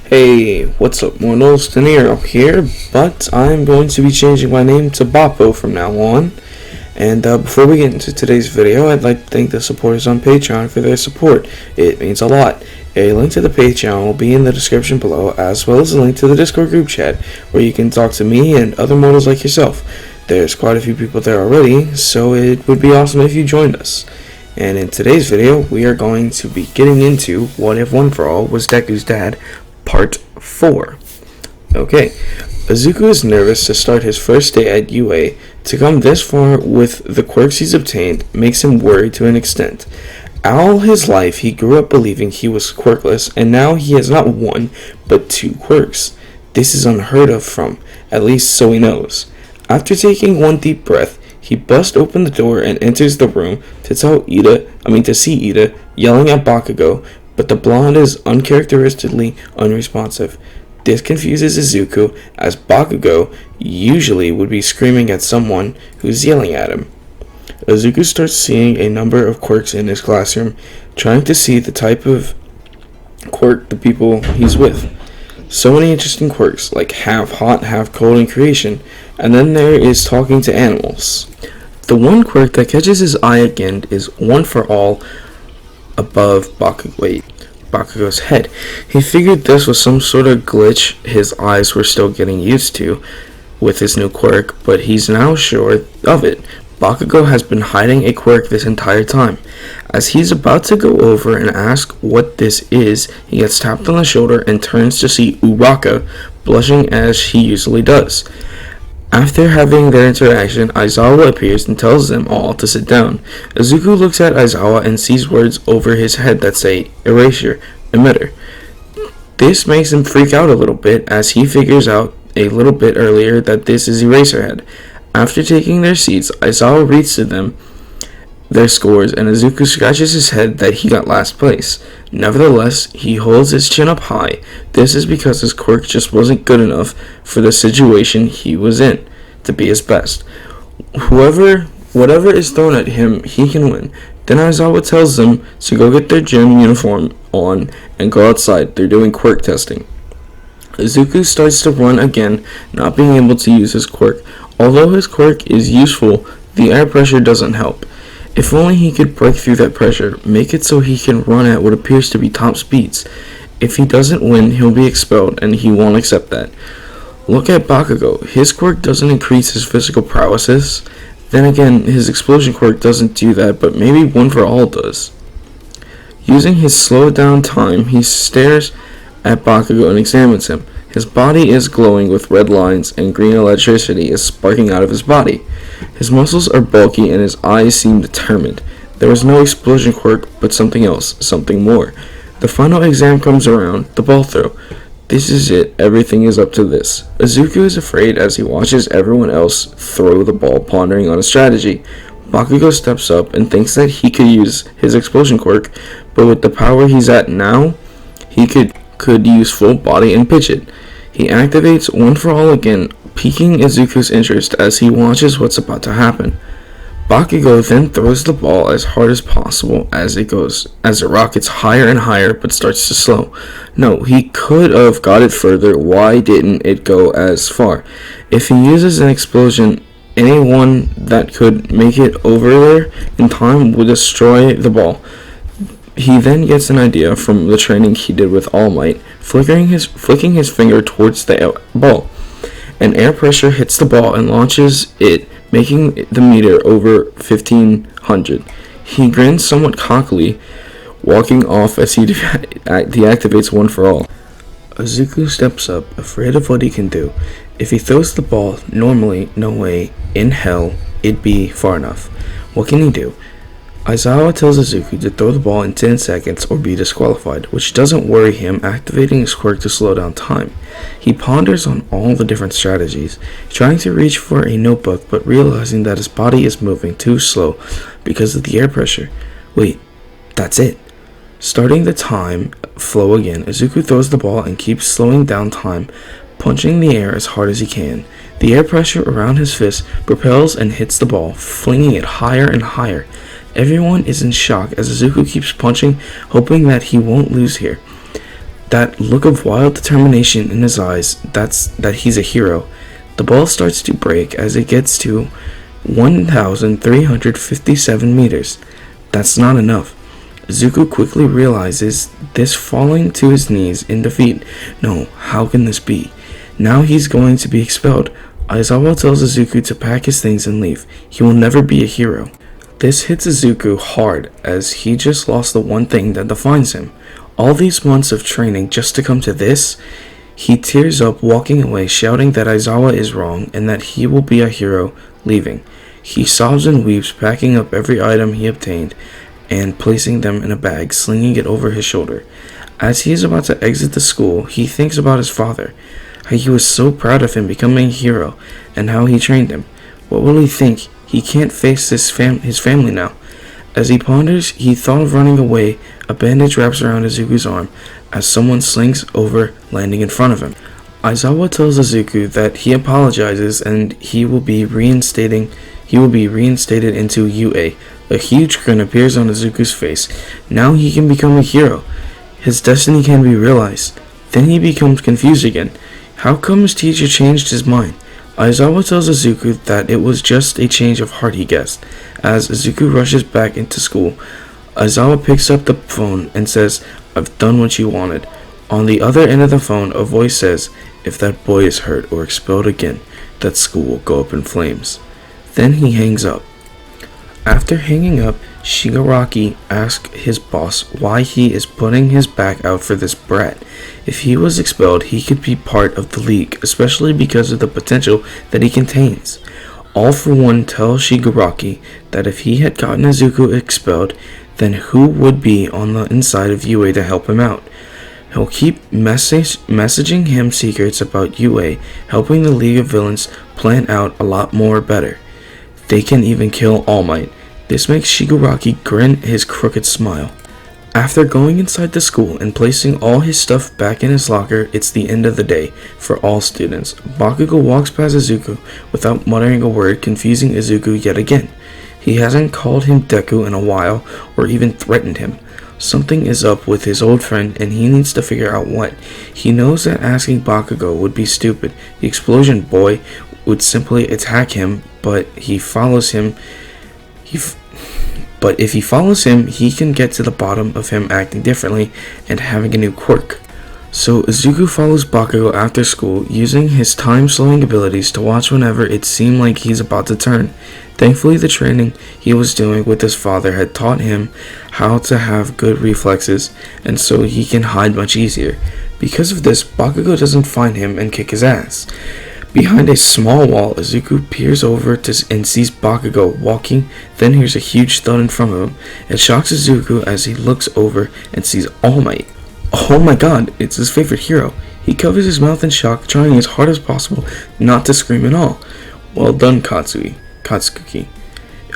Hey, what's up, mortals? De Niro here, but I'm going to be changing my name to Boppo from now on. And before we get into today's video, I'd like to thank the supporters on Patreon for their support. It means a lot. A link to the Patreon will be in the description below, as well as a link to the Discord group chat, where you can talk to me and other mortals like yourself. There's quite a few people there already, so it would be awesome if you joined us. And in today's video, we are going to be getting into What If One For All Was Deku's Dad, Part 4. Okay, Izuku is nervous to start his first day at UA. To come this far with the quirks he's obtained makes him worried to an extent. All his life, he grew up believing he was quirkless, and now he has not one, but 2 quirks. This is unheard of at least so he knows. After taking one deep breath, he busts open the door and enters the room to see Ida yelling at Bakugo, but the blonde is uncharacteristically unresponsive. This confuses Izuku, as Bakugo usually would be screaming at someone who's yelling at him. Izuku starts seeing a number of quirks in his classroom, trying to see the type of quirk the people he's with. So many interesting quirks, like half hot, half cold in creation, and then there is talking to animals. The one quirk that catches his eye again is One For All above Bakugo's head. He figured this was some sort of glitch his eyes were still getting used to with his new quirk, but he's now sure of it. Bakugo has been hiding a quirk this entire time. As he's about to go over and ask what this is, he gets tapped on the shoulder and turns to see Uraka, blushing as he usually does. After having their interaction, Aizawa appears and tells them all to sit down. Izuku looks at Aizawa and sees words over his head that say, erasure, emitter. This makes him freak out a little bit, as he figures out a little bit earlier that this is Eraserhead. After taking their seats, Aizawa reads to them their scores, and Izuku scratches his head that he got last place. Nevertheless, he holds his chin up high. This is because his quirk just wasn't good enough for the situation he was in to be his best. Whatever is thrown at him, he can win. Then Aizawa tells them to go get their gym uniform on and go outside. They're doing quirk testing. Izuku starts to run again, not being able to use his quirk. Although his quirk is useful, the air pressure doesn't help. If only he could break through that pressure, make it so he can run at what appears to be top speeds. If he doesn't win, he'll be expelled, and he won't accept that. Look at Bakugo. His quirk doesn't increase his physical prowesses. Then again, his explosion quirk doesn't do that, but maybe One For All does. Using his slowed down time, he stares at Bakugo and examines him. His body is glowing with red lines, and green electricity is sparking out of his body. His muscles are bulky and his eyes seem determined. There is no explosion quirk, but something else, something more. The final exam comes around, the ball throw. This is it, everything is up to this. Izuku is afraid as he watches everyone else throw the ball, pondering on a strategy. Bakugo steps up and thinks that he could use his explosion quirk, but with the power he's at now, he could use full body and pitch it. He activates One For All again, piquing Izuku's interest as he watches what's about to happen. Bakugo then throws the ball as hard as possible as it rockets higher and higher but starts to slow. No, he could have got it further. Why didn't it go as far? If he uses an explosion, anyone that could make it over there in time would destroy the ball. He then gets an idea from the training he did with All Might, flicking his finger towards the ball. An air pressure hits the ball and launches it, making the meter over 1500. He grins somewhat cockily, walking off as he deactivates One For All. Izuku steps up, afraid of what he can do. If he throws the ball, normally, no way, in hell, it'd be far enough. What can he do? Aizawa tells Izuku to throw the ball in 10 seconds or be disqualified, which doesn't worry him, activating his quirk to slow down time. He ponders on all the different strategies, trying to reach for a notebook but realizing that his body is moving too slow because of the air pressure. Wait, that's it. Starting the time flow again, Izuku throws the ball and keeps slowing down time, punching the air as hard as he can. The air pressure around his fist propels and hits the ball, flinging it higher and higher. Everyone is in shock as Izuku keeps punching, hoping that he won't lose here. that look of wild determination in his eyes, that he's a hero. The ball starts to break as it gets to 1,357 meters. That's not enough. Izuku quickly realizes this, falling to his knees in defeat. No, how can this be? Now he's going to be expelled. Aizawa tells Izuku to pack his things and leave. He will never be a hero. This hits Izuku hard as he just lost the one thing that defines him. All these months of training just to come to this? He tears up walking away, shouting that Aizawa is wrong and that he will be a hero, leaving. He sobs and weeps, packing up every item he obtained and placing them in a bag, slinging it over his shoulder. As he is about to exit the school, he thinks about his father, how he was so proud of him becoming a hero, and how he trained him. What will he think? He can't face his family now. As he ponders, he thought of running away. A bandage wraps around Izuku's arm as someone slings over, landing in front of him. Aizawa tells Izuku that he apologizes and he will be reinstated into UA. A huge grin appears on Izuku's face. Now he can become a hero. His destiny can be realized. Then he becomes confused again. How come his teacher changed his mind? Aizawa tells Izuku that it was just a change of heart, he guessed. As Izuku rushes back into school, Aizawa picks up the phone and says, "I've done what you wanted." On the other end of the phone, a voice says, "If that boy is hurt or expelled again, that school will go up in flames." Then he hangs up. After hanging up, Shigaraki asks his boss why he is putting his back out for this brat. If he was expelled, he could be part of the league, especially because of the potential that he contains. All for One tells Shigaraki that if he had gotten Izuku expelled, then who would be on the inside of UA to help him out? He'll keep messaging him secrets about UA, helping the League of Villains plan out a lot more better. They can even kill All Might. This makes Shigaraki grin his crooked smile. After going inside the school and placing all his stuff back in his locker, it's the end of the day for all students. Bakugo walks past Izuku without muttering a word, confusing Izuku yet again. He hasn't called him Deku in a while or even threatened him. Something is up with his old friend and he needs to figure out what. He knows that asking Bakugo would be stupid. The explosion boy would simply attack him, but if he follows him, he can get to the bottom of him acting differently and having a new quirk. So Izuku follows Bakugo after school, using his time-slowing abilities to watch whenever it seemed like he's about to turn. Thankfully, the training he was doing with his father had taught him how to have good reflexes, and so he can hide much easier. Because of this, Bakugo doesn't find him and kick his ass. Behind a small wall, Izuku peers over and sees Bakugo walking, then hears a huge thud in front of him. It shocks Izuku as he looks over and sees All Might. Oh my god, it's his favorite hero. He covers his mouth in shock, trying as hard as possible not to scream at all. Well done, Katsuki.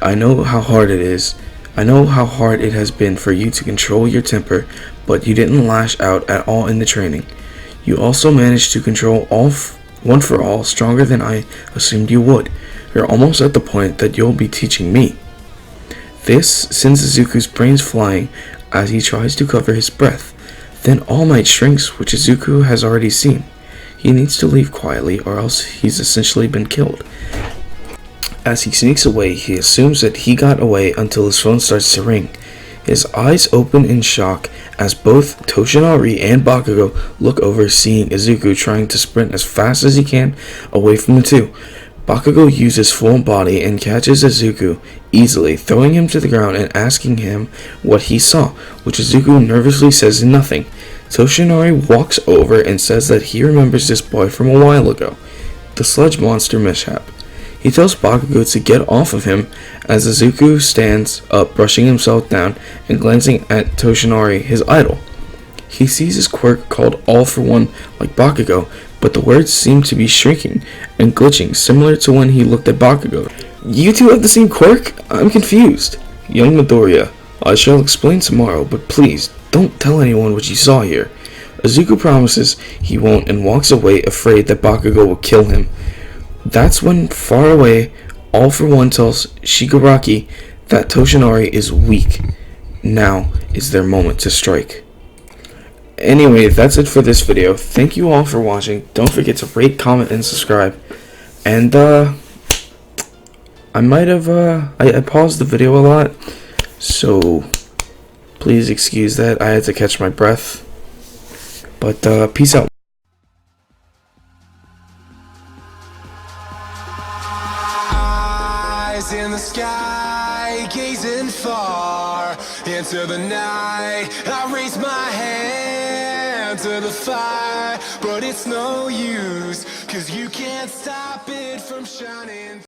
I know how hard it is. I know how hard it has been for you to control your temper, but you didn't lash out at all in the training. You also managed to control one for all stronger than I assumed you would. You're almost at the point that you'll be teaching me. This sends Izuku's brains flying as he tries to cover his breath. Then All Might shrinks, which Izuku has already seen. He needs to leave quietly or else he's essentially been killed. As he sneaks away, he assumes that he got away until his phone starts to ring. His eyes open in shock as both Toshinari and Bakugo look over, seeing Izuku trying to sprint as fast as he can away from the two. Bakugo uses full body and catches Izuku easily, throwing him to the ground and asking him what he saw, which Izuku nervously says nothing. Toshinari walks over and says that he remembers this boy from a while ago, the sludge monster mishap. He tells Bakugo to get off of him as Izuku stands up, brushing himself down and glancing at Toshinari, his idol. He sees his quirk called All for One like Bakugo, but the words seem to be shrinking and glitching, similar to when he looked at Bakugo. You two have the same quirk? I'm confused. Young Midoriya, I shall explain tomorrow, but please, don't tell anyone what you saw here. Izuku promises he won't and walks away, afraid that Bakugo will kill him. That's when, far away, All for One tells Shigaraki that Toshinari is weak. Now is their moment to strike. Anyway, that's it for this video. Thank you all for watching. Don't forget to rate, comment, and subscribe. And I might have I paused the video a lot, so please excuse that. I had to catch my breath. But peace out. Eyes in the sky, gazing far into the night. I raise my hand to the fire, but it's no use, 'cause you can't stop it from shining.